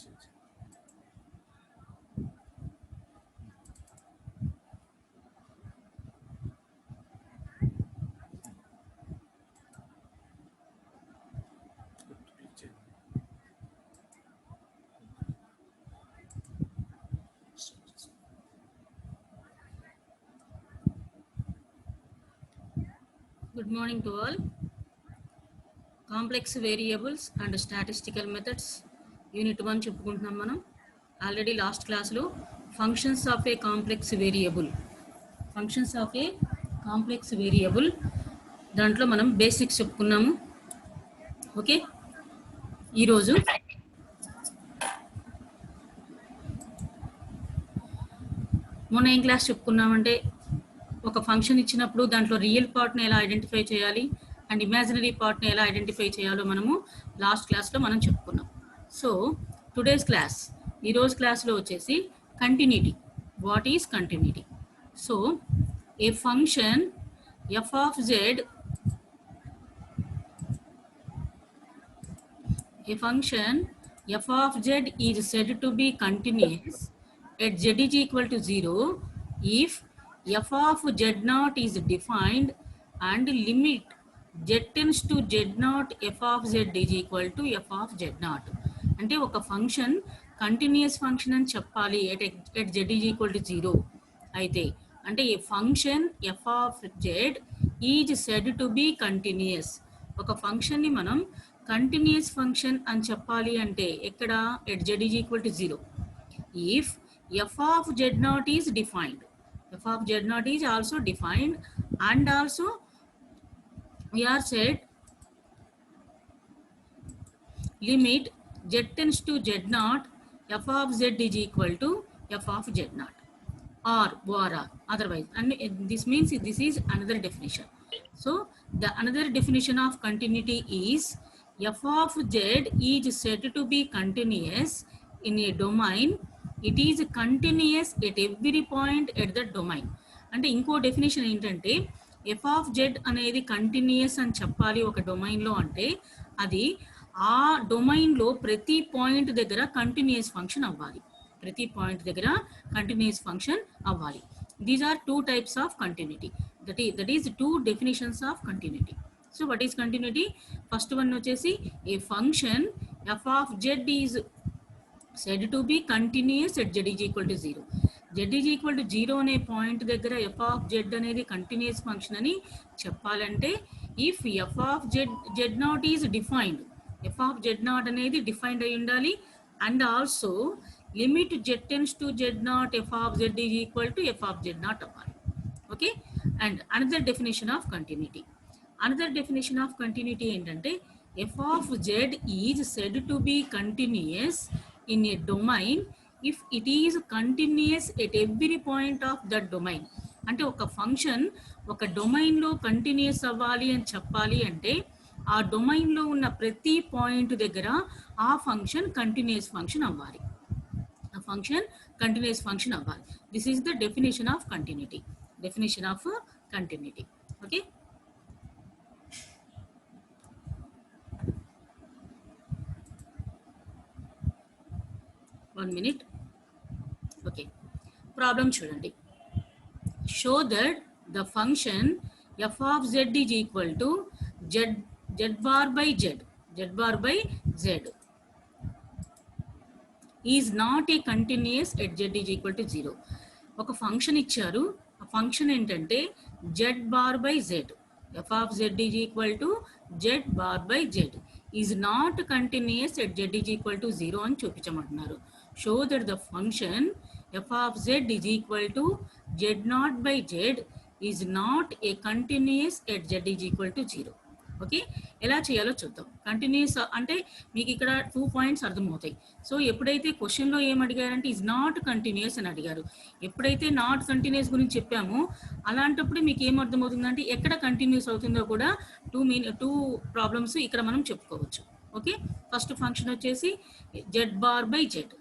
Good morning to all. Complex variables and statistical methods Unit 1 చెప్పుకుంటున్నాం మనం. Already last క్లాస్లో functions of A complex variable దాంట్లో మనం basics చెప్పుకున్నాము. ఓకే, ఈరోజు మొన్న ఏం క్లాస్ చెప్పుకున్నామంటే ఒక ఫంక్షన్ ఇచ్చినప్పుడు దాంట్లో రియల్ పార్ట్ని ఎలా ఐడెంటిఫై చేయాలి అండ్ ఇమాజినరీ పార్ట్ని ఎలా ఐడెంటిఫై చేయాలో మనము లాస్ట్ క్లాస్లో మనం చెప్పుకున్నాం. సో టుడేస్ క్లాస్, ఈరోజు క్లాస్లో వచ్చేసి continuity. What is continuity? So A function F of Z, a function f of z is said to be continuous at z is equal to 0 if f of z naught is defined and limit z tends to z naught f of z is equal to f of z naught. అంటే ఒక function continuous function అని చెప్పాలి at z is equal to 0 అయితే అంటే ఏ function f of z is said to be continuous. ఒక ఫంక్షన్ని మనం continuous function అని చెప్పాలి అంటే ఎక్కడ at z is equal to 0 if f of z naught is defined. f of z naught is also defined and also we are said limit z tends to z naught f of z is equal to f of z naught or otherwise, and this means this is another definition. So the another definition of continuity is f of z is said to be continuous in a domain. It is continuous at every point at the domain. అంటే ఇంకో definition ఏంటంటే F of Z అనేది continuous అని చెప్పాలి ఒక డొమైన్లో అంటే అది ఆ డొమైన్లో ప్రతి పాయింట్ దగ్గర కంటిన్యూస్ ఫంక్షన్ అవ్వాలి. ప్రతి పాయింట్ దగ్గర కంటిన్యూస్ ఫంక్షన్ అవ్వాలి. These are two types of continuity. That is two definitions of continuity. So what is continuity? First one వచ్చేసి a function F of Z is said to be continuous at z is equal to 0. z is equal to 0 అనే point దగ్గర f of z అనేది continuous function అని చెప్పాలంటే if f of z naught is defined, f of z naught అనేది defined అయి ఉండాలి and also limit z tends to z naught f of z is equal to f of z naught అవ్వాలి. Okay, and another definition of continuity. Another definition of continuity ఏంటంటే f of z is said to be continuous in a domain if it is continuous at every point of that domain. అంటే ఒక function ఒక డొమైన్లో continuous అవ్వాలి అని చెప్పాలి అంటే ఆ డొమైన్లో ఉన్న ప్రతి పాయింట్ దగ్గర ఆ ఫంక్షన్ కంటిన్యూస్ ఫంక్షన్ అవ్వాలి. ఆ ఫంక్షన్ కంటిన్యూస్ ఫంక్షన్ అవ్వాలి. This is the definition of continuity. Definition of continuity. Okay, one minute. Okay, problem చూడండి. Show that the function f of z is equal to z bar by z is not a continuous at z is equal to 0. ఒక function ఇచ్చారు. ఆ function ఏంటంటే z bar by z, f of z is equal to z bar by z is not continuous at z is equal to 0 అని చూపించమంటున్నారు. Show that the function f of z is equal to z naught by z is not a continuous at z is equal to 0. Okay, ఎలా చేయాలో చూద్దాం. Continuous అంటే మీకు ఇక్కడ 2 points అర్థమవుతాయి. So ఎప్పుడైతే క్వశ్చన్లో ఏం అడిగారంటే ఈజ్ నాట్ కంటిన్యూస్ అని అడిగారు. ఎప్పుడైతే నాట్ కంటిన్యూస్ గురించి చెప్పామో అలాంటప్పుడు మీకు ఏం అర్థమవుతుందంటే ఎక్కడ కంటిన్యూస్ అవుతుందో కూడా టూ ప్రాబ్లమ్స్ ఇక్కడ మనం చెప్పుకోవచ్చు. ఓకే, ఫస్ట్ ఫంక్షన్ వచ్చేసి జెడ్ బార్ బై జెడ్.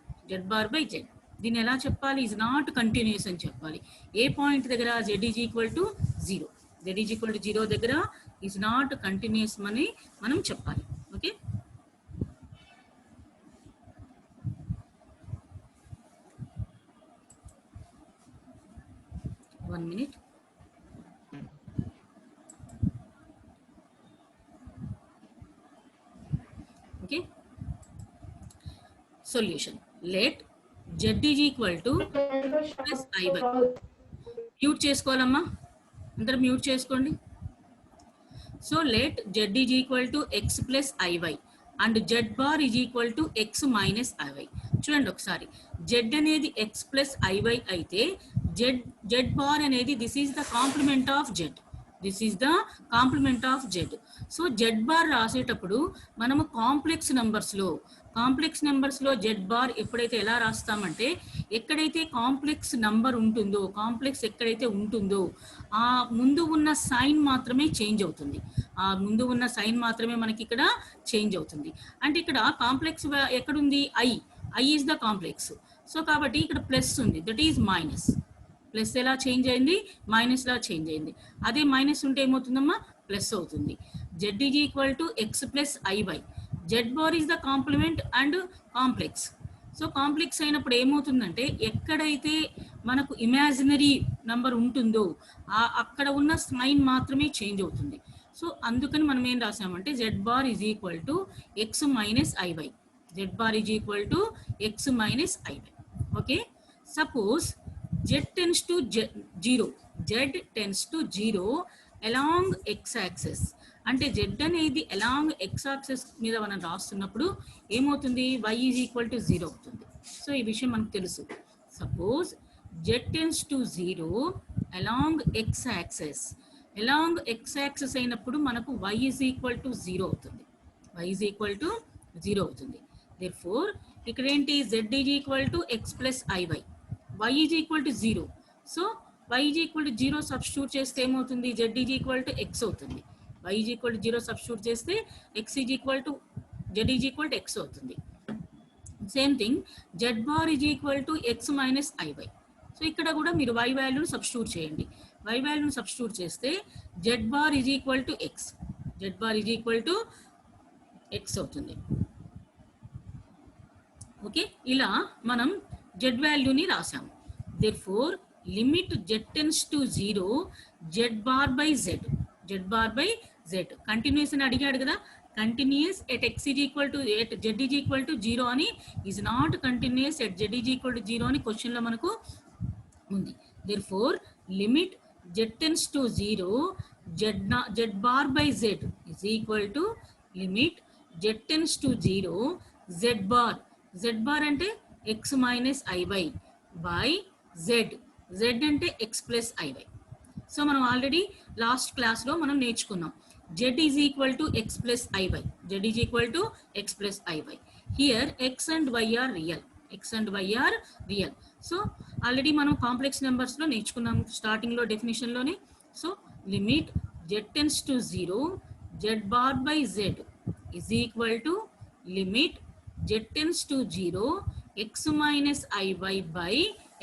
దీన్ని ఎలా చెప్పాలి? ఈజ్ నాట్ కంటిన్యూస్ అని చెప్పాలి. ఏ పాయింట్ దగ్గర? Z is equal to 0. Z is equal to 0 దగ్గర ఈజ్ నాట్ కంటిన్యూస్ అని మనం చెప్పాలి. Okay, 1 minute. Okay. Solution. Let z is equal to x plus iy. Mute చేసుకోవాలమ్మా, అందరూ మ్యూట్ చేసుకోండి. So let z is equal to x plus iy and z bar is equal to x minus iy. చూడండి ఒకసారి, z అనేది x plus iy అయితే z bar అనేది this is the complement of z. This is the complement of z. So z bar రాసేటప్పుడు మనము complex నెంబర్స్లో z bar ఎప్పుడైతే ఎలా రాస్తామంటే, ఎక్కడైతే కాంప్లెక్స్ నంబర్ ఉంటుందో, కాంప్లెక్స్ ఎక్కడైతే ఉంటుందో ఆ ముందు ఉన్న సైన్ మాత్రమే చేంజ్ అవుతుంది. ఆ ముందు ఉన్న సైన్ మాత్రమే మనకి ఇక్కడ చేంజ్ అవుతుంది. అంటే ఇక్కడ కాంప్లెక్స్ ఎక్కడుంది? I is the complex. So కాబట్టి ఇక్కడ ప్లస్ ఉంది, దట్ ఈజ్ మైనస్. ప్లస్ ఎలా చేంజ్ అయింది? మైనస్ లా చేంజ్ అయింది. అదే మైనస్ ఉంటే ఏమవుతుందమ్మా? ప్లస్ అవుతుంది. z is equal to x plus i y. z bar is the complement and complex. So complex అయినప్పుడు ఏమవుతుందంటే, ఎక్కడైతే మనకు ఇమాజినరీ నంబర్ ఉంటుందో అక్కడ ఉన్న సైన్ మాత్రమే చేంజ్ అవుతుంది. సో అందుకని మనం ఏం రాసామంటే z bar is equal to x minus i y. z bar is equal to x minus i y. Okay. Suppose z tends to 0. z tends to 0 along x-axis. అంటే z అనేది along x-axis మీద మనం రాస్తున్నప్పుడు ఏమవుతుంది? y is equal to 0 అవుతుంది. So ఈ విషయం మనకు తెలుసు. Suppose z tends to 0 along x-axis. along x-axis అయినప్పుడు మనకు y is equal to 0 అవుతుంది. y is equal to 0 అవుతుంది. Therefore ఇక్కడ ఏంటి? z is equal to x plus iy. y is equal to 0. So y is equal to 0 substitute చేస్తే ఏమవుతుంది? z is equal to x అవుతుంది. y is equal to 0 substitute చేస్తే x is equal to z is equal to x అవుతుంది. Same thing z bar is equal to x minus iy. So ఇక్కడ కూడా మీరు y వాల్యూని substitute చేయండి. y వాల్యూని substitute చేస్తే z bar is equal to x. z bar is equal to x అవుతుంది. Okay, ఇలా మనం z వాల్యూని రాసాము. Therefore limit z tends to 0 z bar by z. z bar by z continuous అని అడిగాడు కదా. Continuous at x is equal to at z is equal to 0 అని, is not continuous at z is equal to 0 అని question లో మనకు ఉంది. Therefore limit z tends to 0 z bar by z is equal to limit z tends to 0 z bar. z bar అంటే x minus i y by z. z అంటే x plus i y. So మనం already last క్లాస్లో మనం నేర్చుకున్నాం. z is equal to x plus i y. z is equal to x plus i y. Here x and y are real. x and y are real. So already మనం complex నెంబర్స్లో నేర్చుకున్నాం స్టార్టింగ్లో డెఫినేషన్లోనే. So limit z tends to 0 z bar by z is equal to limit z tends to 0 x minus iy by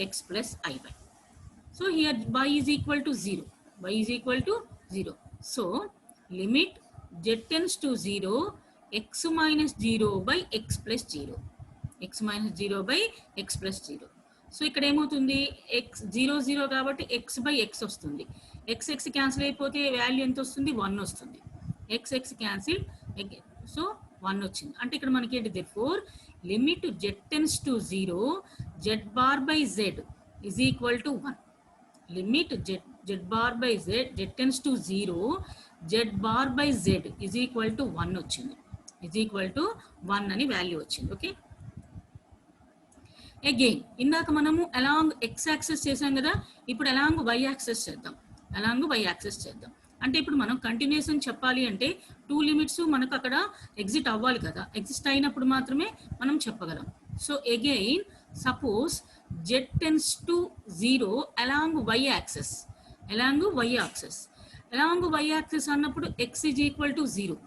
x plus iy. So here y is equal to 0. y is equal to 0. So limit z tends to 0 x minus 0 by x plus 0. x minus 0 by x plus 0. So ఇక్కడ ఏమవుతుంది? x 0 0 కాబట్టి x by x వస్తుంది. x x cancel అయిపోతే value ఎంత వస్తుంది? 1 వస్తుంది. x x cancel, so 1 వచ్చింది. అంటే ఇక్కడ మనకి ఏంటి? Therefore limit z tends to 0 z bar by z is equal to 1. Limit z bar by z tends to 0 z bar by z is equal to 1 వచ్చింది. is equal to 1 అని value వచ్చింది. Okay, again ఇందాక మనము along x access చేసాం కదా, ఇప్పుడు along y access చేద్దాం. Along y access చేద్దాం అంటే ఇప్పుడు మనం కంటిన్యూస్ అని చెప్పాలి అంటే 2 లిమిట్స్ మనకు అక్కడ ఎగ్జిట్ అవ్వాలి కదా. ఎగ్జిస్ట్ అయినప్పుడు మాత్రమే మనం చెప్పగలం. So again suppose z tends to 0 along y axis. along y axis. along y axis అన్నప్పుడు x is equal to 0.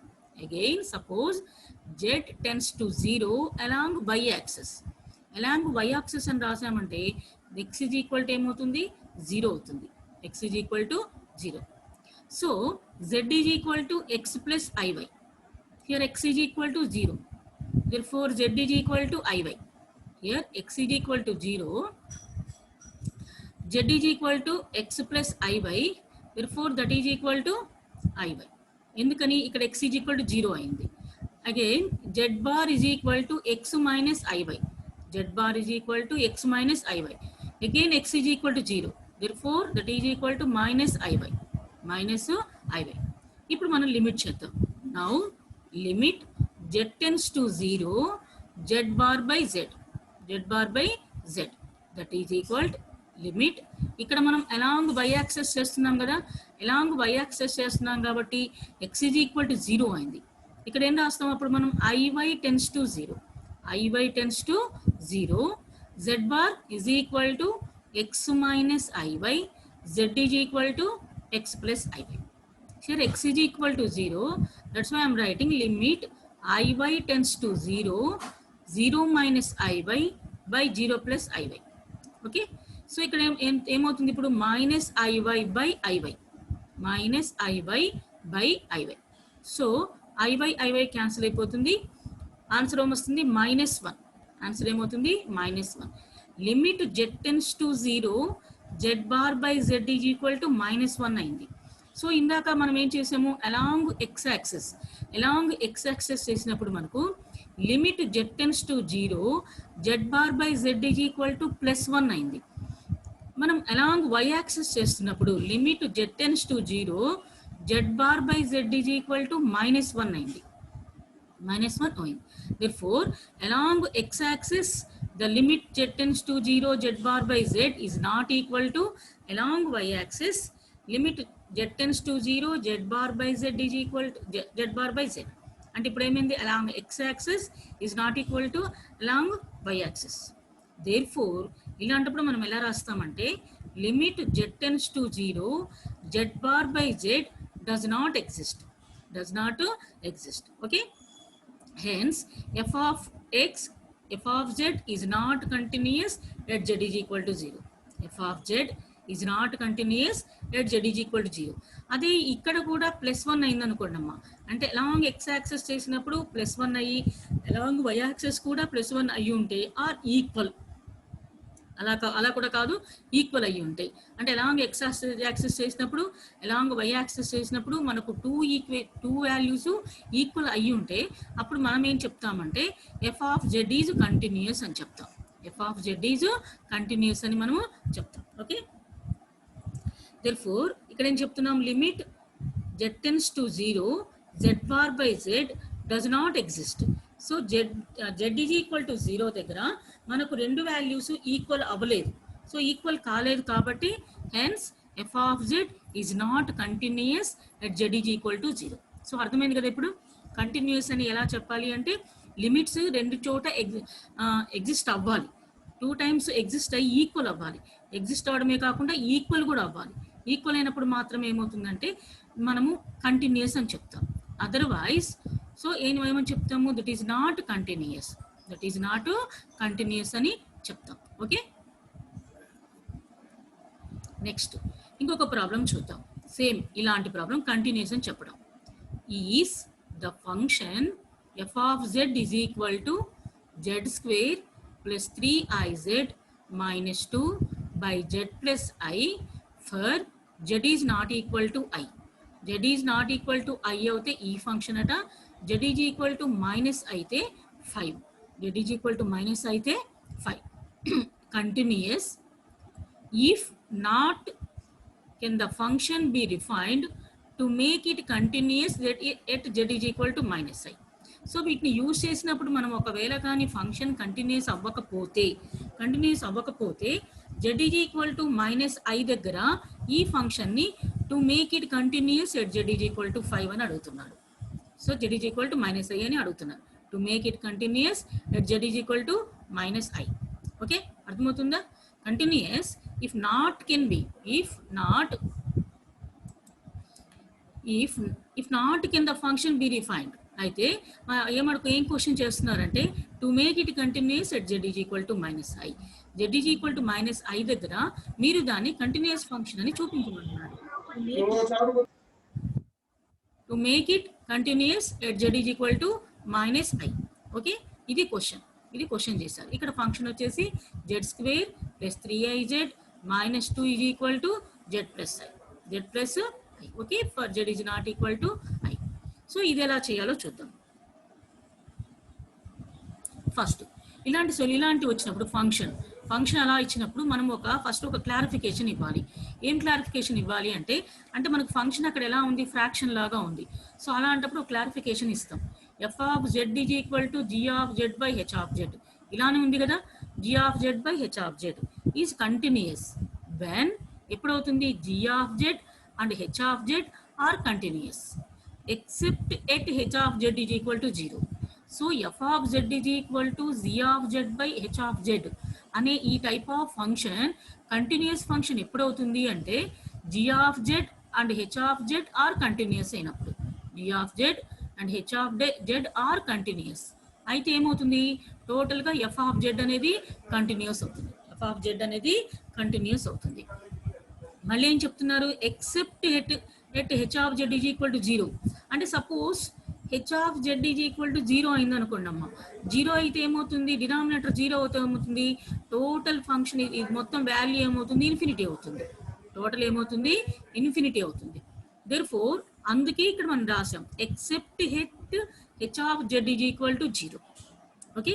Again suppose z tends to 0 along y axis. along y axis అని రాసామంటే x is equal to ఏమవుతుంది? 0 అవుతుంది. x is equal to 0. So z is equal to x plus iy. Here x is equal to 0. Therefore z is equal to iy. Here x is equal to 0. z is equal to x plus iy, therefore that is equal to iy. ఎందుకని ఇక్కడ x is equal to 0 అయింది. Again z bar is equal to x minus iy, z bar is equal to x minus iy. Again x is equal to 0, therefore that is equal to minus iy, minus iy. ఇప్పుడు మనం limit చేద్దాం. Now limit z tends to 0 z bar by z, z bar by z, that is equal to limit. ఇక్కడ మనం along y access చేస్తున్నాం కదా, along y access చేస్తున్నాం కాబట్టి x is equal to 0 అయింది. ఇక్కడ ఏం రాస్తాం అప్పుడు మనం iy tends to 0, iy tends to 0, z bar is equal to x minus iy, z is equal to x plus iy. Here x is equal to 0, that's why I am writing limit iy tends to 0, 0 minus iy by 0 plus iy. Okay, so ఇక్కడ ఏమవుతుంది ఇప్పుడు minus i y by i y, minus i y by i y. So i y cancel అయిపోతుంది, answer ఏమొస్తుంది -1. Answer ఏమవుతుంది -1. Limit z tends to 0 z bar by z is equal to -1 అయింది. So ఇందాక మనం ఏం చేసాము, అలాంగ్ x యాక్సెస్ చేసినప్పుడు మనకు limit z tends to 0 z bar by z is equal to +1 అయింది. మనం అలాంగ్ y యాక్సెస్ చేస్తున్నప్పుడు limit z tends to 0 z bar by z is equal to -1 అయింది, -1 అయింది. Therefore along x axis the limit z tends to 0 z bar by z is not equal to along y axis limit z tends to 0 z bar by z is equal to z bar by z. అంటే ఇప్పుడు ఏమైంది, along x axis is not equal to along y axis. Therefore ఇలాంటప్పుడు మనం ఎలా రాస్తామంటే limit z tends to 0 z bar by z does not exist, okay. Hence f of z is not continuous at z is equal to 0, f of z is not continuous at z is equal to 0. అదే ఇక్కడ కూడా +1 అయింది అనుకోండి అమ్మా, అంటే along x access చేసినప్పుడు +1 అయ్యి along y access కూడా +1 అయ్యి ఉంటే ఆర్ ఈక్వల్, అలా కూడా కాదు, ఈక్వల్ అయ్యి ఉంటాయి. అంటే అలాంగ్ x యాక్సెస్ చేసినప్పుడు అలాంగ్ y యాక్సెస్ చేసినప్పుడు మనకు టూ వాల్యూస్ ఈక్వల్ అయ్యి ఉంటే అప్పుడు మనం ఏం చెప్తామంటే f of z is continuous అని చెప్తాం, f of z is continuous అని మనము చెప్తాం. ఓకే, therefore ఇక్కడ ఏం చెప్తున్నాం, limit z tends to 0 z bar by z does not exist. So z is equal to 0 దగ్గర మనకు రెండు వాల్యూస్ ఈక్వల్ అవ్వలేదు, సో ఈక్వల్ కాలేదు కాబట్టి hence f of z is not continuous at z is equal to 0. So అర్థమైంది కదా. ఇప్పుడు continuous అని ఎలా చెప్పాలి అంటే లిమిట్స్ రెండు చోట ఎగ్జిస్ట్ అవ్వాలి, 2 times ఎగ్జిస్ట్ అయ్యి ఈక్వల్ అవ్వాలి, ఎగ్జిస్ట్ అవ్వడమే కాకుండా ఈక్వల్ కూడా అవ్వాలి. ఈక్వల్ అయినప్పుడు మాత్రం ఏమవుతుందంటే మనము కంటిన్యూస్ అని చెప్తాం. అదర్వైజ్ సో ఏమని చెప్తాము, దట్ ఈస్ నాట్ కంటిన్యూస్ అని చెప్తాం. ఓకే, నెక్స్ట్ ఇంకొక ప్రాబ్లం చూద్దాం. సేమ్ ఇలాంటి ప్రాబ్లం కంటిన్యూస్ అని చెప్పడం. Is the function f of z is equal to z square plus 3iz minus 2 by z plus i for z is not equal to i. z is not equal to i అవుతే ఈ function అట, z is equal to minus అయితే 5, z is equal to minus అయితే 5. Continuous. If not, can the function be refined to make it continuous at z is equal to minus i. So వీటిని use చేసినప్పుడు మనం ఒకవేళ కానీ function continuous అవ్వకపోతే z is equal to minus i దగ్గర ఈ ఫంక్షన్ని to make it continuous at z is equal to 5 అని అడుగుతున్నాడు. So z is equal to minus i అని అడుగుతున్నారు, to make it continuous at z is equal to minus i. Okay, అర్థమవుతుందా? Continuous if not can be, if not can the function be refined. అయితే ఏం question చేస్తున్నారంటే to make it continuous at z is equal to minus i, z is equal to minus i దగ్గర మీరు దాన్ని continuous function అని చూపించమంటున్నారు. To make it continuous at z is equal to minus i. Okay, ఇది question చేశారు. ఇక్కడ function వచ్చేసి z square plus 3iz minus 2 is equal to z plus I. Z plus I. Okay, for z is not equal to I. So ఇది ఎలా చేయాలో చూద్దాం. First ఇలాంటి వచ్చినప్పుడు ఫంక్షన్ అలా ఇచ్చినప్పుడు మనం ఫస్ట్ ఒక క్లారిఫికేషన్ ఇవ్వాలి. ఏం క్లారిఫికేషన్ ఇవ్వాలి అంటే మనకు ఫంక్షన్ అక్కడ ఎలా ఉంది, ఫ్రాక్షన్ లాగా ఉంది. సో అలాంటప్పుడు క్లారిఫికేషన్ ఇస్తాం. F of Z is equal to G of Z by H of Z. ఇలానే ఉంది కదా, G of Z by H of Z is continuous when ఎప్పుడవుతుంది G of Z and H of Z are continuous except at H of Z is equal to 0. So F of Z is equal to G of Z by H of Z అనే ఈ type of function continuous function ఎప్పుడవుతుంది అంటే G of Z and H of Z are continuous అయినప్పుడు. G of Z and H of Z are continuous అయితే ఏమవుతుంది, టోటల్గా F of Z అనేది continuous అవుతుంది. F of Z అనేది కంటిన్యూస్ అవుతుంది. మళ్ళీ ఏం చెప్తున్నారు, except at H of Z is equal to 0. అంటే suppose H of Z is equal to 0 అయింది అనుకోండి అమ్మ. 0 అయితే ఏమవుతుంది, డినామినేటర్ 0 అవుతే ఏమవుతుంది, టోటల్ ఫంక్షన్ ఇది మొత్తం వాల్యూ ఏమవుతుంది, ఇన్ఫినిటీ అవుతుంది. టోటల్ ఏమవుతుంది, ఇన్ఫినిటీ అవుతుంది. దేర్ఫోర్ అందుకే ఇక్కడ మనం రాసాం except h of Z is equal to 0. Okay,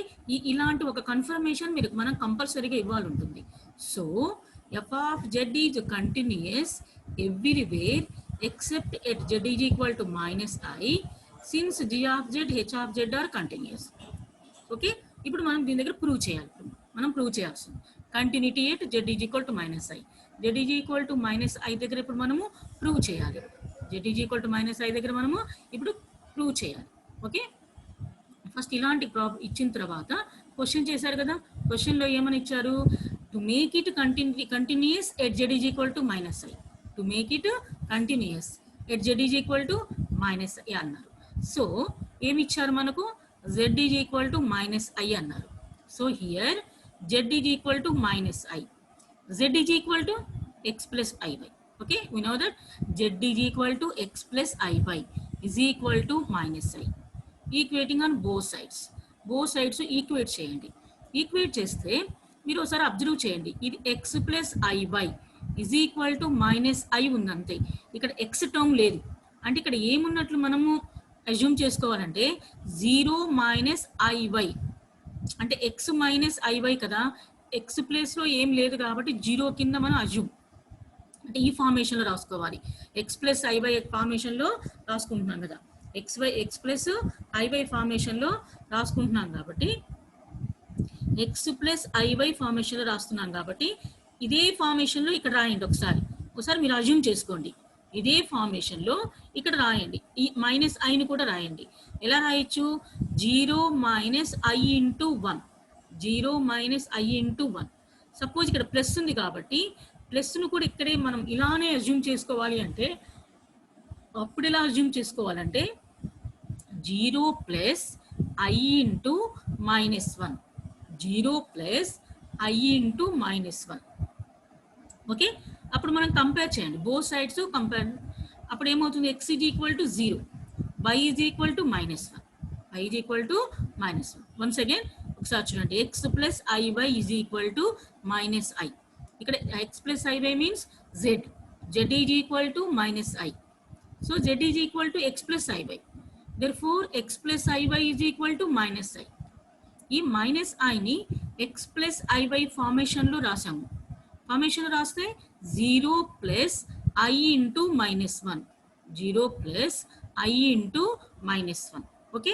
ఇలాంటి ఒక కన్ఫర్మేషన్ మనం కంపల్సరీగా ఇవ్వాలి ఉంటుంది. So F of Z is continuous everywhere except at z is equal to -i since g of z h of z are continuous. Okay, ఇప్పుడు మనం దీని దగ్గర ప్రూవ్ చేయాలి. మనం ప్రూవ్ చేయాల్సింది continuity at z is equal to -i. z is equal to -i దగ్గర ఇప్పుడు మనము ప్రూవ్ చేయాలి. z is equal to -i దగ్గర మనము ఇప్పుడు ప్రూవ్ చేయాలి. ఓకే, ఫస్ట్ ఇలాంటి ప్రాబ్లం ఇచ్చిన తర్వాత క్వశ్చన్ చేశారు కదా, క్వశ్చన్లో ఏమని ఇచ్చారు, to make it continuous at z is equal to -i. To make it continuous at z is equal to -i అన్నారు. సో ఏమి ఇచ్చారు మనకు, z is equal to -i అన్నారు. So here z is equal to -i, z is equal to x plus iy. Okay, we know that z is equal to x plus iy is equal to -i. Equating on both sides equate చేయండి. Equate చేస్తే మీరు ఒకసారి observe చేయండి, ఇది x plus iy is equal to -i ఉంది అంతే. ఇక్కడ x term లేదు. అంటే ఇక్కడ ఏమున్నట్లు మనము అజ్యూమ్ చేసుకోవాలంటే 0 మైనస్ iy అంటే x మైనస్ iy కదా, x ప్లేస్లో ఏం లేదు కాబట్టి 0 కింద మనం అజ్యూమ్ అంటే ఈ ఫార్మేషన్లో రాసుకోవాలి. x ప్లస్ iy ఫార్మేషన్లో రాసుకుంటున్నాం కదా, x ప్లస్ iy ఫార్మేషన్లో రాసుకుంటున్నాం కాబట్టి x ప్లస్ iy ఫార్మేషన్లో రాస్తున్నాం కాబట్టి ఇదే ఫార్మేషన్లో ఇక్కడ రాయండి. ఒకసారి మీరు అజ్యూమ్ చేసుకోండి, ఇదే ఫార్మేషన్లో ఇక్కడ రాయండి. ఈ -iని కూడా రాయండి. ఎలా రాయొచ్చు, 0 minus i into 1. 0 minus i into 1. Suppose ఇక్కడ ప్లస్ ఉంది కాబట్టి ప్లస్ను కూడా ఇక్కడే మనం ఇలానే అజ్యూమ్ చేసుకోవాలి. అంటే అప్పుడు ఎలా అజ్యూమ్ చేసుకోవాలంటే 0 plus i into -1. 0 plus i into -1. Okay, అప్పుడు మనం కంపేర్ చేయండి, బోత్ సైడ్స్ కంపేర్. అప్పుడు ఏమవుతుంది, x is equal to 0, y is equal to -1, y is equal to -1. Once again ఒకసారి చూడండి, x plus iy is equal to -i. ఇక్కడ x plus iy means z is equal to -i. So z is equal to x plus iy. therefore x plus iy is equal to -i. ఈ -iని x plus iy ఫార్మేషన్లో రాసాము. ఫార్మేషన్లో రాస్తే 0 plus i into -1, 0 plus i into -1. Okay,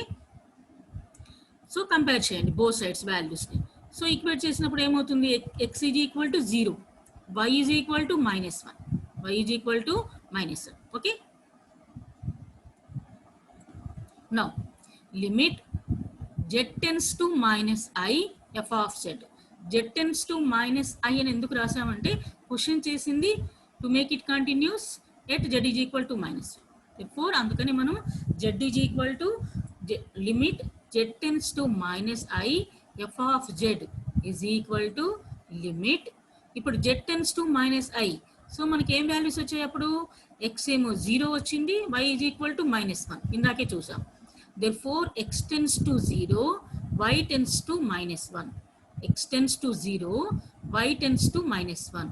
so compare చేయండి both sides వాల్యూస్ని. So equate చేసినప్పుడు ఏమవుతుంది, x is equal to 0, y is equal to -1, y is equal to -1. Okay, now limit z tends to -i f of z. z tends to -i అని ఎందుకు రాసామంటే question చేసింది to make it continuous at z is equal to -1. therefore అందుకని మనం z is equal to limit z tends to -i f of z is equal to limit. ఇప్పుడు z tends to -i, so మనకి ఏం values వచ్చాయి, అప్పుడు x ఏమో 0 వచ్చింది, y is equal to -1 ఇందాకే చూసాం. therefore x tends to 0, y tends to -1. x tends to 0, y tends to -1.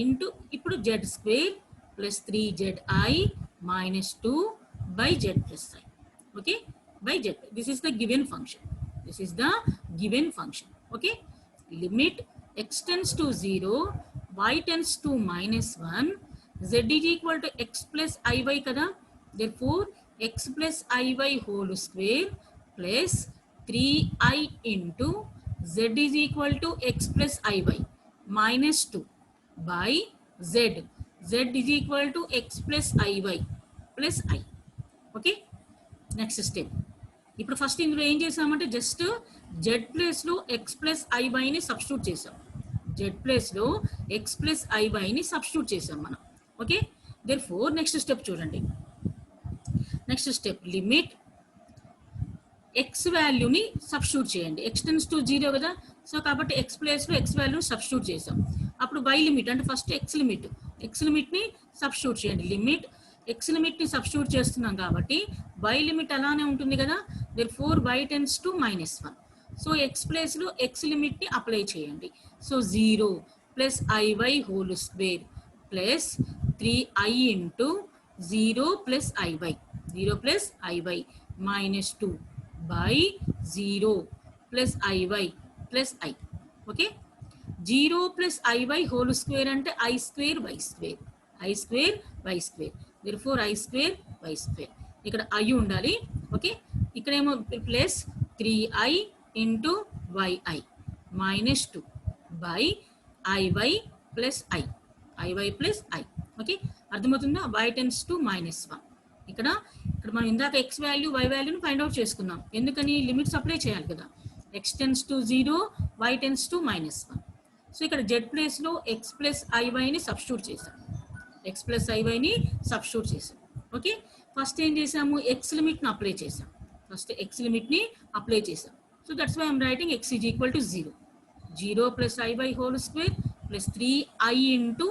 Into ఇప్పుడు Z square plus 3zi minus 2 by z plus I. Okay, by z. This is the given function. This is the given function. Okay, limit x tends to 0, y tends to minus 1, z is equal to x plus iy kada. Therefore, x plus iy whole square plus 3i into z is equal to x plus iy minus 2 by z. Z is equal to x plus iy plus I. Okay, next step. ఇప్పుడు first ఇందులో ఏం చేసామంటే just z ప్లేస్లో x plus ఐవైని substitute చేసాం. Z ప్లేస్లో x plus ఐవైని substitute చేసాం మనం. Okay, therefore next step చూడండి. నెక్స్ట్ స్టెప్ లిమిట్ ఎక్స్ వాల్యూని సబ్స్టిట్యూట్ చేయండి. ఎక్స్ టెన్స్ టు 0 కదా, సో కాబట్టి ఎక్స్ ప్లేస్లో ఎక్స్ వాల్యూ సబ్స్టిట్యూట్ చేసాం. అప్పుడు వై లిమిట్ అంటే ఫస్ట్ ఎక్స్ లిమిట్ని సబ్స్టిట్యూట్ చేయండి. లిమిట్ ఎక్స్ లిమిట్ని సబ్స్టిట్యూట్ చేస్తున్నాం కాబట్టి వై లిమిట్ అలానే ఉంటుంది కదా. Therefore y tends to -1. So x ప్లేస్లో ఎక్స్ లిమిట్ని అప్లై చేయండి. So 0 plus i y whole square plus 3i into 0 plus i y minus 2 by 0 plus iy plus I. Okay, 0 plus iy whole square అంటే I square y square. Therefore I square y square. ఇక్కడ I ఉండాలి. Okay, ఇక్కడేమో plus 3i into yi minus 2 by iy plus I. Okay, అర్థమవుతుందా? y tends to -1. ఇక్కడ మనం ఇందాక x value y వాల్యూని find out చేసుకున్నాం. ఎందుకని? లిమిట్స్ అప్లై చేయాలి కదా. X tends to 0, y tends to -1. So ఇక్కడ జెడ్ ప్లేస్లో ఎక్స్ ప్లస్ ఐవైని సబ్స్టిట్యూట్ చేసాం. ఓకే, ఫస్ట్ ఏం చేసాము? ఎక్స్ లిమిట్ని అప్లై చేసాం. So that's why I'm writing x is equal to 0 plus i y whole square plus 3i into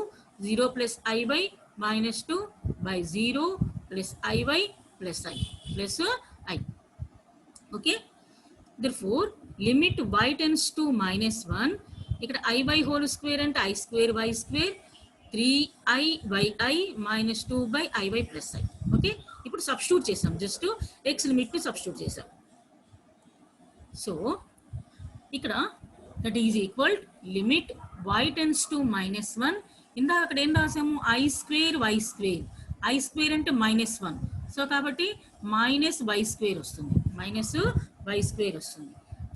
0 plus i y minus 2 by 0 plus iy plus I. Okay, therefore limit y tends to -1. ఇక్కడ iy whole square అంటే I square y square 3i minus 2 by iy plus I. Okay, ఇప్పుడు substitute చేసాం. Just X లిమిట్ని substitute చేసాం. So ఇక్కడ that is equal limit y tends to -1. ఇందాక అక్కడ ఏం రాసాము? I square y square. I square అంటే -1. సో కాబట్టి -y square వస్తుంది.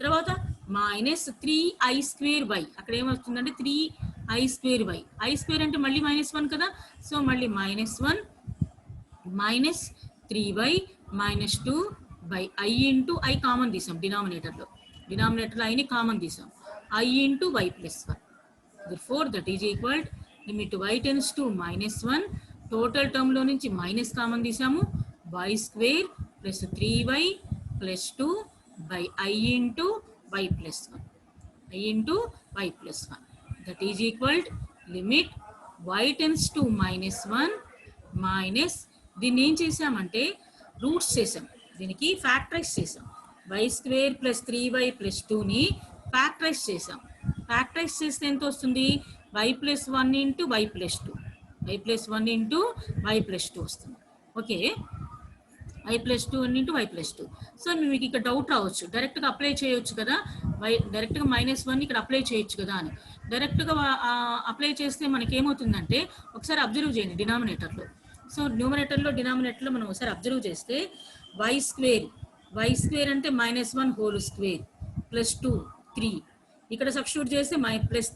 తర్వాత -3i square y. అక్కడ ఏమొస్తుందంటే 3i square y. I square అంటే మళ్ళీ -1 కదా. సో మళ్ళీ -1 -3y -2 by I into I common తీసాం. డినామినేటర్లో ఐని కామన్ తీసాం. I into y plus 1. Therefore that is equal limit y tends to -1. Total టర్మ్లో నుంచి మైనస్ కామన్ తీసాము. y square plus 3y plus 2 by I into y plus 1. That is equal limit y tends to -1 minus దీన్ని ఏం చేసామంటే roots చేసాం. దీనికి factorize చేసాం. y square plus 3y plus 2ని ఫ్యాక్టరైజ్ చేసాం. ఫ్యాక్టరైజ్ చేస్తే ఎంత వస్తుంది? y plus 1 into y plus 2. వస్తుంది. Okay, y plus 2 into y plus 2. So మీకు ఇక్కడ డౌట్ రావచ్చు, డైరెక్ట్గా అప్లై చేయొచ్చు కదా, డైరెక్ట్గా -1 ఇక్కడ అప్లై చేయొచ్చు కదా అని. డైరెక్ట్గా అప్లై చేస్తే మనకి ఏమవుతుందంటే ఒకసారి అబ్జర్వ్ చేయండి డినామినేటర్లో. సో డినామినేటర్లో మనం ఒకసారి అబ్జర్వ్ చేస్తే y స్క్వేర్ అంటే -1 హోల్ స్క్వేర్ ప్లస్ 2 3. ఇక్కడ సబ్స్టిట్యూట్ చేస్తే ప్లస్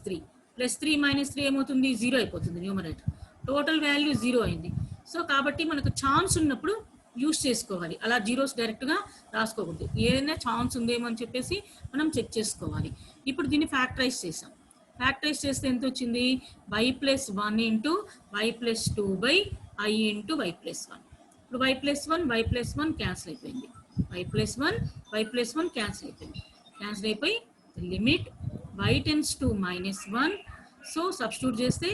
3 -3 ఏమవుతుంది? 0 అయిపోతుంది న్యూమరేటర్. టోటల్ వాల్యూ 0 అయింది. సో కాబట్టి మనకు ఛాన్స్ ఉన్నప్పుడు యూస్ చేసుకోవాలి. అలా జీరోస్ డైరెక్ట్గా రాసుకోకూడదు. ఏదైనా ఛాన్స్ ఉందేమో అని చెప్పేసి మనం చెక్ చేసుకోవాలి. ఇప్పుడు దీన్ని ఫ్యాక్టరైజ్ చేసాం. ఫ్యాక్టరైజ్ చేస్తే ఎంత వచ్చింది? y plus 1 into y plus 2 by I into y plus 1. ఇప్పుడు y plus 1 క్యాన్సిల్ అయిపోయింది. y plus 1 క్యాన్సిల్ అయిపోయి limit y tends to -1. So substitute చేస్తే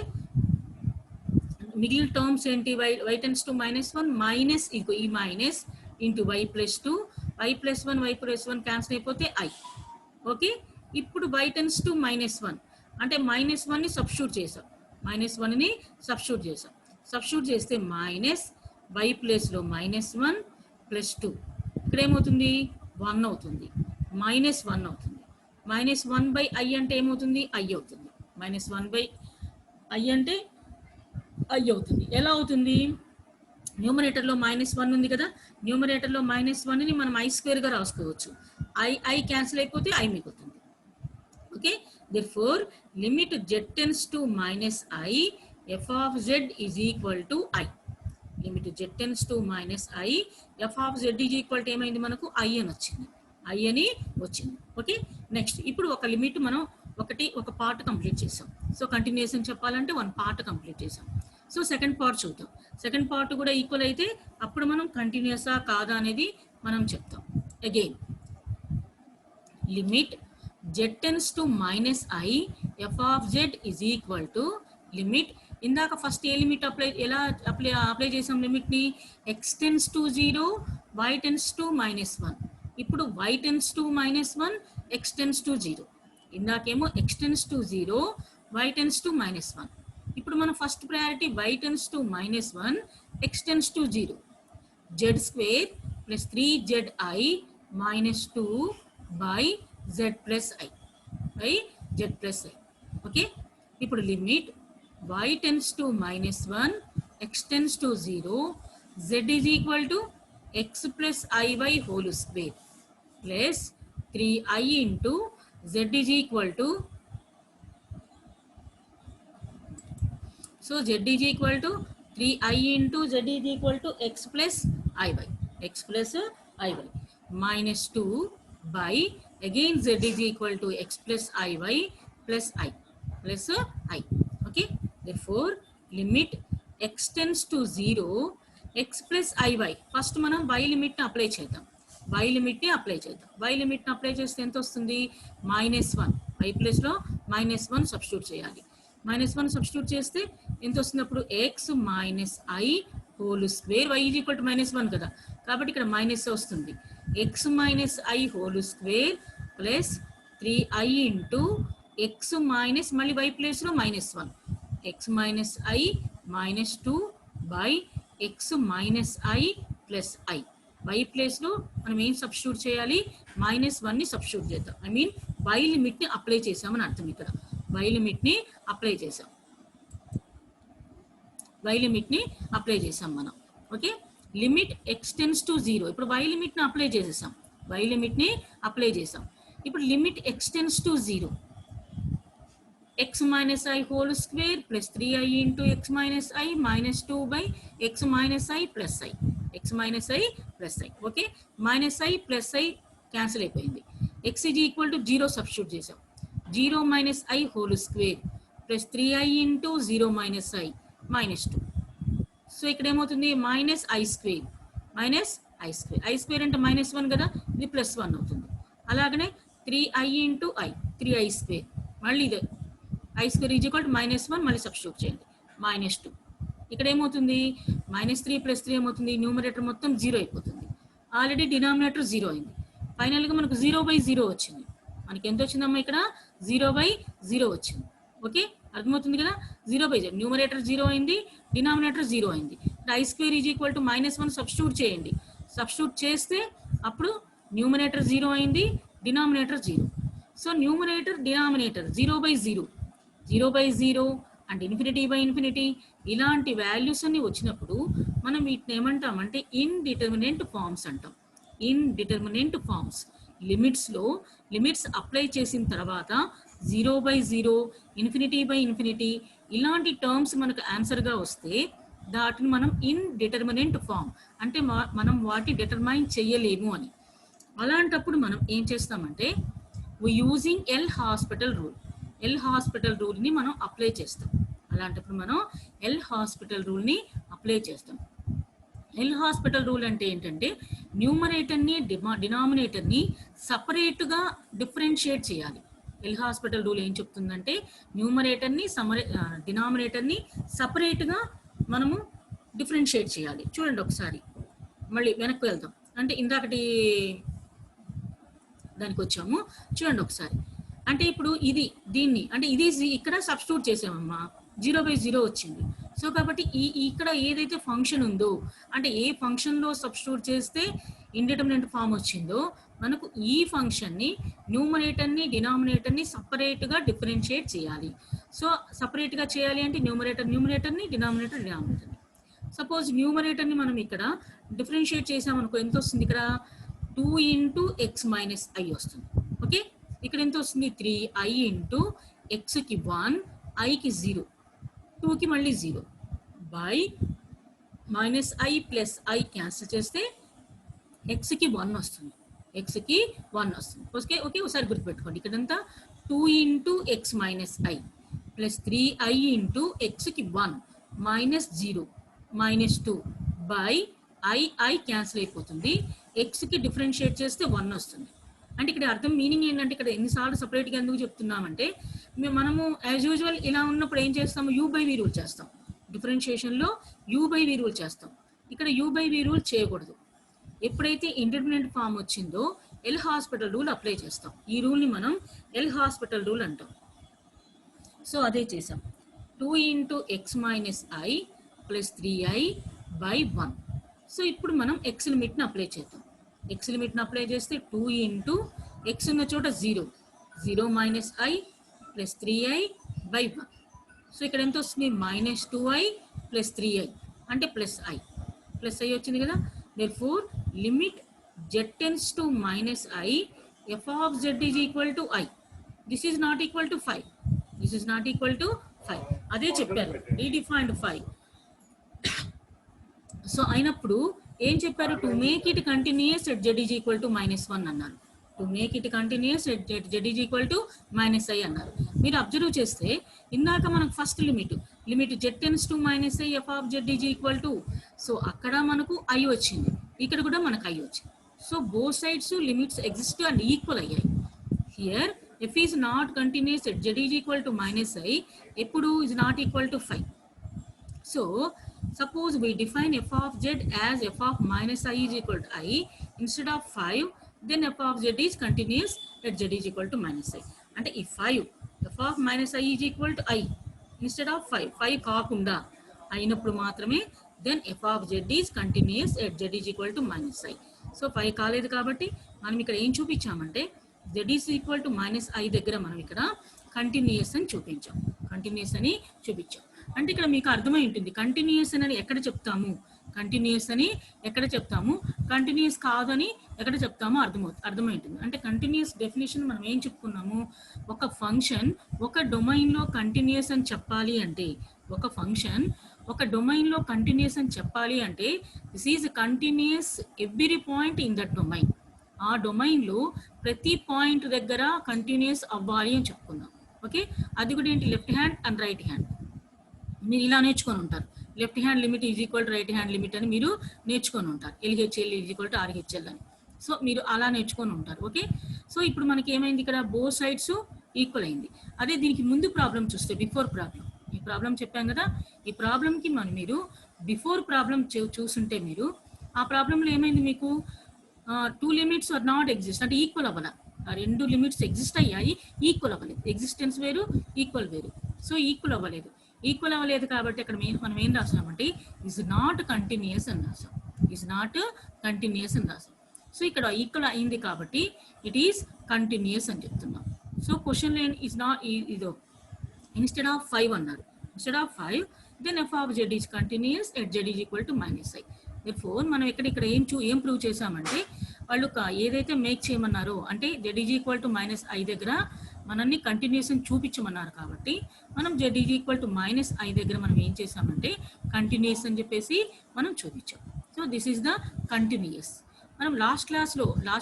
మిగిలిన టర్మ్స్ ఏంటి? y tends to -1 మైనస్ ఈ minus into y plus 2. y plus 1 cancel అయిపోతే I. Okay, ఇప్పుడు y tends to -1 అంటే -1ని సబ్స్టిట్యూట్ చేసాం. -1ని సబ్స్టిట్యూట్ చేసాం. సబ్స్టిట్యూట్ చేస్తే మైనస్ y ప్లేస్లో -1 +2 ఇక్కడ ఏమవుతుంది 1 అవుతుంది, -1 అవుతుంది. -1/i అంటే ఏమవుతుంది i అవుతుంది. -1/i అంటే i అవుతుంది. ఎలా అవుతుంది? న్యూమరేటర్లో -1 ఉంది కదా, న్యూమరేటర్లో -1ని మనం i² గా రాసుకోవచ్చు. i క్యాన్సిల్ అయిపోతే i మిగులుతుంది. Okay, therefore limit z tends to -i f of z is equal to i. Limit z tends to -i f of z is equal to ఏమైంది మనకు i అని వచ్చింది, i అని వచ్చింది. ఓకే, నెక్స్ట్ ఇప్పుడు ఒక లిమిట్ మనం ఒక పార్ట్ కంప్లీట్ చేసాం. సో కంటిన్యూషన్ చెప్పాలంటే 1 పార్ట్ కంప్లీట్ చేసాం. సో సెకండ్ పార్ట్ చూద్దాం. సెకండ్ పార్ట్ కూడా ఈక్వల్ అయితే అప్పుడు మనం కంటిన్యూసా కాదా అనేది మనం చెప్తాం. Again limit z tends to -i f of z is equal to limit ఇందాక ఫస్ట్ ఏ లిమిట్ అప్లై చేసాం లిమిట్ని x tends to 0 y tends to -1. ఇప్పుడు y tends to -1 x tends to 0. ఇందాకేమో x tends to 0 y tends to -1. ఇప్పుడు మన first priority y tends to -1 x tends to 0. z² + 3zi - 2 by z plus i by z plus i. Okay, ఇప్పుడు limit y tends to -1 x tends to 0 z is equal to x plus i whole square plus 3i into z is equal to, so z is equal to 3i into z is equal to x plus iy minus 2 by again z is equal to x plus iy plus i plus I. Okay, therefore limit x tends to 0 x plus iy. First మనం y limit ని apply చేద్దాం. y limit ని apply చేస్తే ఎంత వస్తుంది? -1. y place లో -1 substitute చేయాలి. -1 substitute చేస్తే ఎంత వస్తుంది? అప్పుడు x minus i whole square, y is equal to -1 కదా, కాబట్టి ఇక్కడ మైనస్ వస్తుంది. x minus i whole square plus 3i into x minus మళ్ళీ y ప్లేస్ లో -1, x minus i minus 2 by x minus i plus i. y place లో మనం ఏం substitute చేయాలి? -1 ని సబ్స్టిట్యూట్ చేద్దాం. ఐ మీన్ y లిమిట్ ని అప్లై చేసామని అర్థం. ఇక్కడ y లిమిట్ ని అప్లై చేసాం, y లిమిట్ ని అప్లై చేసాం మనం. Okay, limit x tends to 0. ఇప్పుడు y లిమిట్ ని అప్లై చేసేసాం, ఇప్పుడు limit x tends to 0 x minus i whole square plus 3i into x minus i minus 2 by x minus i plus i. Okay, minus i plus i cancel అయిపోయింది. x is equal to 0 substitute చేసాం. 0 minus i whole square plus 3i into 0 minus i minus 2. So ఇక్కడ ఏమవుతుంది? -i square i square అంటే -1 కదా, ఇది +1 అవుతుంది. అలాగనే 3i into i 3i square, మళ్ళీ ఇదే i square is equal to -1, మళ్ళీ సబ్స్టిట్యూట్ చేయండి -2. ఇక్కడ ఏమవుతుంది? -3 + 3 ఏమవుతుంది? న్యూమరేటర్ మొత్తం 0 అయిపోతుంది. ఆల్రెడీ డినామినేటర్ 0 అయింది. ఫైనల్గా మనకు 0/0 వచ్చింది. మనకి ఎంత వచ్చిందమ్మా? ఇక్కడ 0/0 వచ్చింది. ఓకే, అర్థమవుతుంది కదా, 0/0. న్యూమరేటర్ 0 అయింది, డినామినేటర్ 0 అయింది. i square is equal to -1 substitute చేయండి. సబ్స్టిట్యూట్ చేస్తే అప్పుడు న్యూమరేటర్ 0 అయింది, denominator 0. So numerator denominator 0/0 and ∞/∞ ఇలాంటి వాల్యూస్ అన్ని వచ్చినప్పుడు మనం వీటిని ఏమంటామంటే ఇండిటర్మినెంట్ ఫార్మ్స్ అంటాం. ఇండిటర్మినెంట్ ఫార్మ్స్ లిమిట్స్ అప్లై చేసిన తర్వాత 0/0 ∞/∞ ఇలాంటి టర్మ్స్ మనకు ఆన్సర్గా వస్తే దాటిని మనం ఇండిటర్మినెంట్ ఫార్మ్ అంటే మనం వాటిని డిటర్మైన్ చేయలేము అని. అలాంటప్పుడు మనం ఏం చేస్తామంటే యూజింగ్ ఎల్ హాస్పిటల్ రూల్ని మనం అప్లై చేస్తాం. అలాంటప్పుడు మనం ఎల్ హాస్పిటల్ రూల్ అంటే ఏంటంటే న్యూమరేటర్ని డినామినేటర్ని సపరేట్గా డిఫరెన్షియేట్ చేయాలి. ఎల్ హాస్పిటల్ రూల్ ఏం చెప్తుందంటే న్యూమరేటర్ని డినామినేటర్ని సపరేట్గా మనము డిఫరెన్షియేట్ చేయాలి. చూడండి ఒకసారి, మళ్ళీ వెనక్కి వెళ్దాం. అంటే ఇందాకటి దానికి వచ్చాము, చూడండి ఒకసారి. అంటే ఇప్పుడు దీన్ని అంటే ఇది ఇక్కడ సబ్స్టిట్యూట్ చేసామమ్మా. 0/0 వచ్చింది. సో కాబట్టి ఇక్కడ ఏదైతే ఫంక్షన్ ఉందో అంటే ఏ ఫంక్షన్లో సబ్స్టిట్యూట్ చేస్తే ఇండిటర్మినెంట్ ఫామ్ వచ్చిందో మనకు ఈ ఫంక్షన్ని న్యూమరేటర్ని డినామినేటర్ని సపరేట్గా డిఫరెన్షియేట్ చేయాలి. సో సపరేట్గా చేయాలి అంటే న్యూమరేటర్ని డినామినేటర్ని. సపోజ్ న్యూమరేటర్ని మనం ఇక్కడ డిఫరెన్షియేట్ చేసామనుకో ఎంత వస్తుంది ఇక్కడ 2 × x - i వస్తుంది. ఓకే, ఇక్కడ ఎంత వస్తుంది 3i × xకి 1 iకి 0 2కి మళ్ళీ 0 by -i plus i cancel చేస్తే xకి 1 వస్తుంది. ఓకే ఒకసారి గుర్తుపెట్టుకోండి ఇక్కడంతా 2 × x - i plus 3i × xకి 1 -0 -2 by i cancel అయిపోతుంది. xకి డిఫరెన్షియేట్ చేస్తే 1 వస్తుంది. అంటే ఇక్కడ అర్థం మీనింగ్ ఏంటంటే ఇక్కడ ఎన్నిసార్లు సపరేట్గా ఎందుకు చెప్తున్నామంటే మనము యాజ్ యూజువల్ ఇలా ఉన్నప్పుడు ఏం చేస్తాము u/v రూల్ చేస్తాం. డిఫరెన్షియేషన్లో u/v రూల్ చేస్తాం. ఇక్కడ u/v రూల్ చేయకూడదు. ఎప్పుడైతే ఇండిటర్మినెంట్ ఫామ్ వచ్చిందో ఎల్ హాస్పిటల్ రూల్ అప్లై చేస్తాం. ఈ రూల్ని మనం ఎల్ హాస్పిటల్ రూల్ అంటాం. సో అదే చేసాం 2 × x - i plus 3i by 1. So ఇప్పుడు మనం x లిమిట్ని అప్లై చేద్దాం. x లిమిట్ని అప్లై చేస్తే 2 × x ఉన్న చోట 0 - i plus 3i by 1. So ఇక్కడ ఎంత వస్తుంది -2i ప్లస్ 3i అంటే ప్లస్ i వచ్చింది కదా. therefore limit z tends to -i f of z is equal to i. this is not equal to 5. అదే చెప్పారు redefined 5. సో అయినప్పుడు ఏం చెప్పారు to make it continuous at z is equal to -1 అన్నారు. To make it continuous at z is equal to -i అన్నారు. మీరు observe చేస్తే ఇందాక మనకు first limit z tends to -i f of z is equal to, so అక్కడ మనకు i వచ్చింది, ఇక్కడ కూడా మనకు i వచ్చింది. సో both sides limits exist and equal అయ్యాయి. Here f is not continuous at z is equal to -i ఎప్పుడు is not equal to 5. So suppose we define f of z as f of -i is equal to i instead of 5, then f of z is continuous at z is equal to -i. అంటే ఈ 5 f of -i is equal to i instead of 5 కాకుండా అయినప్పుడు మాత్రమే then f of z is continuous at z is equal to -i. So 5 కాలేదు కాబట్టి మనం ఇక్కడ ఏం చూపించామంటే z is equal to -i దగ్గర మనం ఇక్కడ కంటిన్యూస్ అని చూపించాం. అంటే ఇక్కడ మీకు అర్థమై ఉంటుంది కంటిన్యూస్ అని ఎక్కడ చెప్తాము, కంటిన్యూస్ కాదని ఎక్కడ చెప్తామో అర్థమై ఉంటుంది. అంటే కంటిన్యూస్ డెఫినేషన్ మనం ఏం చెప్పుకున్నాము, ఒక ఫంక్షన్ ఒక డొమైన్లో కంటిన్యూస్ అని చెప్పాలి అంటే this is continuous every point in that domain. ఆ డొమైన్లో ప్రతి పాయింట్ దగ్గర కంటిన్యూస్ అవ్వాలి అని చెప్పుకున్నాం. ఓకే, అది కూడా ఏంటి left hand and right hand మీరు ఇలా నేర్చుకొని ఉంటారు. Left hand limit is equal to right hand limit అని మీరు నేర్చుకొని ఉంటారు. LHL is equal to RHL అని. సో మీరు అలా నేర్చుకొని ఉంటారు. ఓకే, సో ఇప్పుడు మనకి ఏమైంది ఇక్కడ బోత్ సైడ్స్ ఈక్వల్ అయింది. అదే దీనికి ముందు ప్రాబ్లం చూస్తే బిఫోర్ ప్రాబ్లం, ఈ ప్రాబ్లం చెప్పాం కదా, ఈ ప్రాబ్లంకి మీరు బిఫోర్ ప్రాబ్లం చూస్తుంటే మీరు ఆ ప్రాబ్లంలో ఏమైంది మీకు 2 లిమిట్స్ ఆర్ నాట్ ఎగ్జిస్ట్ అంటే ఈక్వల్ అవ్వాల. ఆ 2 లిమిట్స్ ఎగ్జిస్ట్ అయ్యాయి, ఈక్వల్ అవ్వలేదు. ఎగ్జిస్టెన్స్ వేరు, ఈక్వల్ వేరు. సో ఈక్వల్ అవ్వలేదు కాబట్టి అక్కడ మనం ఏం రాసామంటే ఈజ్ నాట్ కంటిన్యూస్ అని రాసాం. సో ఇక్కడ ఈక్వల్ అయింది కాబట్టి ఇట్ ఈస్ కంటిన్యూస్ అని చెప్తున్నాం. So question line is not ఇదో ఇన్స్టెడ్ ఆఫ్ 5 అన్నారు. Instead of 5 then f of z is continuous at z is equal to -i. therefore మనం ఇక్కడ ఏం ప్రూవ్ చేసామంటే వాళ్ళు ఏదైతే మేక్ చేయమన్నారో అంటే z is equal to -i దగ్గర మనల్ని కంటిన్యూస్ అని చూపించమన్నారు కాబట్టి మనం z is equal to -i దగ్గర మనం ఏం చేసామంటే కంటిన్యూస్ అని చెప్పేసి మనం చూపించాం. So this is the continuous. మనం లాస్ట్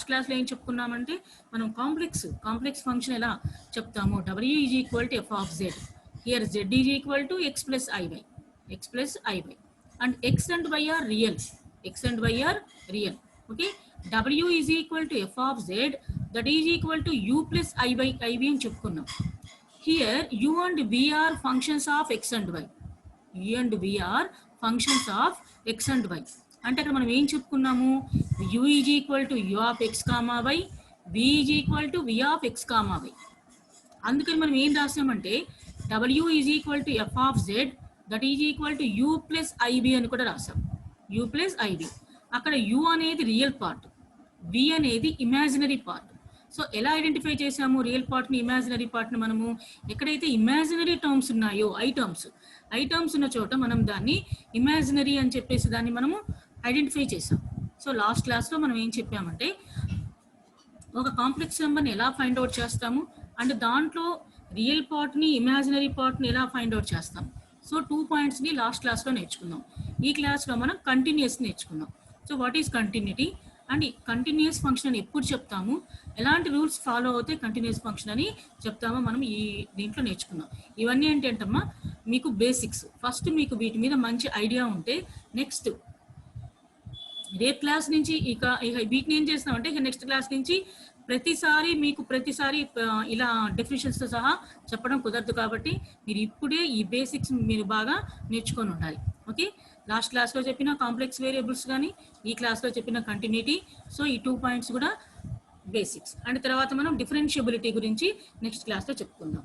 క్లాస్లో ఏం చెప్పుకున్నామంటే మనం కాంప్లెక్స్ ఫంక్షన్ ఎలా చెప్తాము, w is equal to f of z. Here z is equal to x plus iy and x and y are real. Okay, w is equal to f of z that is equal to u plus i by iv అని చెప్పుకున్నాం. Here u and v are functions of x and y. అంటే అక్కడ మనం ఏం చెప్పుకున్నాము, u is equal to u of x comma y, v is equal to v of x comma y. అందుకని మనం ఏం రాసామంటే W is equal to f of z that is equal to u plus i b అని కూడా రాసాం. U plus i b. అక్కడ u అనేది real part, v అనేది ఇమాజినరీ పార్ట్. సో ఎలా ఐడెంటిఫై చేసాము రియల్ పార్ట్ని ఇమాజినరీ పార్ట్ని? మనము ఎక్కడైతే ఇమాజినరీ టర్మ్స్ ఉన్నాయో ఐ టర్మ్స్ ఉన్న చోట మనం దాన్ని ఇమాజినరీ అని చెప్పేసి దాన్ని మనము ఐడెంటిఫై చేసాం. సో లాస్ట్ క్లాస్లో మనం ఏం చెప్పామంటే ఒక కాంప్లెక్స్ నెంబర్ని ఎలా ఫైండ్ అవుట్ చేస్తాము అండ్ దాంట్లో రియల్ పార్ట్ని ఇమాజినరీ పార్ట్ని ఎలా ఫైండ్ అవుట్ చేస్తాం. సో 2 పాయింట్స్ని లాస్ట్ క్లాస్లో నేర్చుకుందాం. ఈ క్లాస్లో మనం కంటిన్యూస్ నేర్చుకుందాం. So what is continuity and continuous function ఎప్పుడు చెప్తాము, ఎలాంటి రూల్స్ ఫాలో అవుతే కంటిన్యూస్ ఫంక్షన్ అని చెప్తామో మనం ఈ దీంట్లో నేర్చుకుందాం. ఇవన్నీ ఏంటంటమ్మా మీకు బేసిక్స్. ఫస్ట్ మీకు వీటి మీద మంచి ఐడియా ఉంటే నెక్స్ట్ రేపు క్లాస్ నుంచి ఇక వీటిని ఏం చేస్తామంటే ఇక నెక్స్ట్ క్లాస్ నుంచి ప్రతిసారి ఇలా డెఫినేషన్స్తో సహా చెప్పడం కుదరదు. కాబట్టి మీరు ఇప్పుడే ఈ బేసిక్స్ మీరు బాగా నేర్చుకొని ఉండాలి. ఓకే, లాస్ట్ క్లాస్లో చెప్పిన కాంప్లెక్స్ వేరియబుల్స్ కానీ ఈ క్లాస్లో చెప్పిన కంటిన్యూటీ, సో ఈ 2 పాయింట్స్ కూడా బేసిక్స్. అండ్ తర్వాత మనం డిఫరెన్షియబిలిటీ గురించి నెక్స్ట్ క్లాస్లో చెప్పుకుందాం.